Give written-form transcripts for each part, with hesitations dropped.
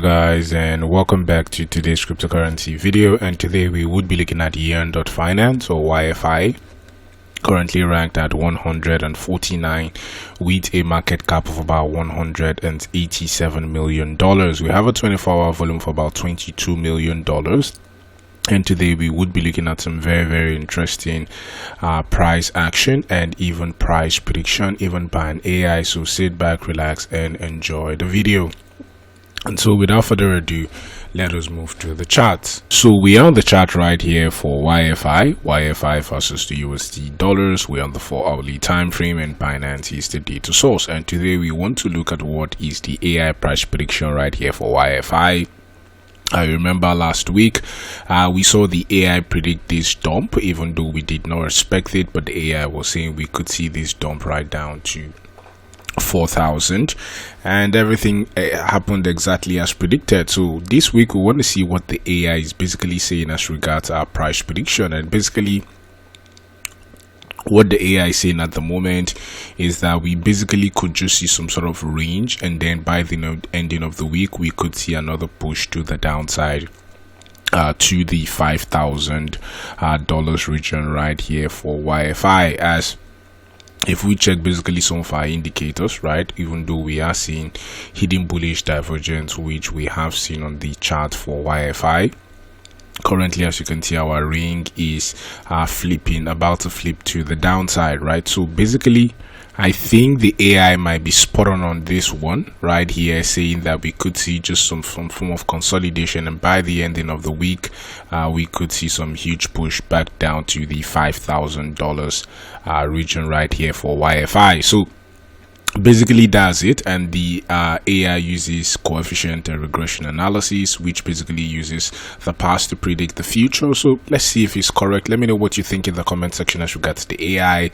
Guys, and welcome back to today's cryptocurrency video. And today we would be looking at YEARN.finance, or YFI, currently ranked at 149 with a market cap of about $187 million. We have a 24-hour volume for about $22 million. And today we would be looking at some very interesting price action and even price prediction, even by an AI. So sit back, relax, and enjoy the video. And so without further ado, let us move to the charts. So we are on the chart right here for YFI versus the USD dollars. We're on the 4-hourly time frame, and Binance is the data source. And today we want to look at what is the AI price prediction right here for YFI. I remember last week we saw the AI predict this dump, even though we did not expect it, but the AI was saying we could see this dump right down to 4,000, and everything happened exactly as predicted. So this week we want to see what the AI is basically saying as regards our price prediction. And basically what the AI is saying at the moment is that we basically could just see some sort of range, and then by the ending of the week we could see another push to the downside to the $5,000 region right here for YFI. As if we check basically some of our indicators, right, even though we are seeing hidden bullish divergence, which we have seen on the chart for YFI, currently, as you can see, our ring is about to flip to the downside, right? So basically I think the AI might be spot on this one right here, saying that we could see just some form of consolidation, and by the ending of the week we could see some huge push back down to the $5,000 region right here for YFI. So basically that's it. And the AI uses coefficient and regression analysis, which basically uses the past to predict the future. So let's see if it's correct. Let me know what you think in the comment section as regards to the AI,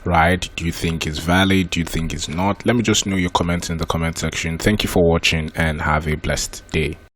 right? Do you think it's valid? Do you think it's not? Let me just know your comments in the comment section. Thank you for watching and have a blessed day.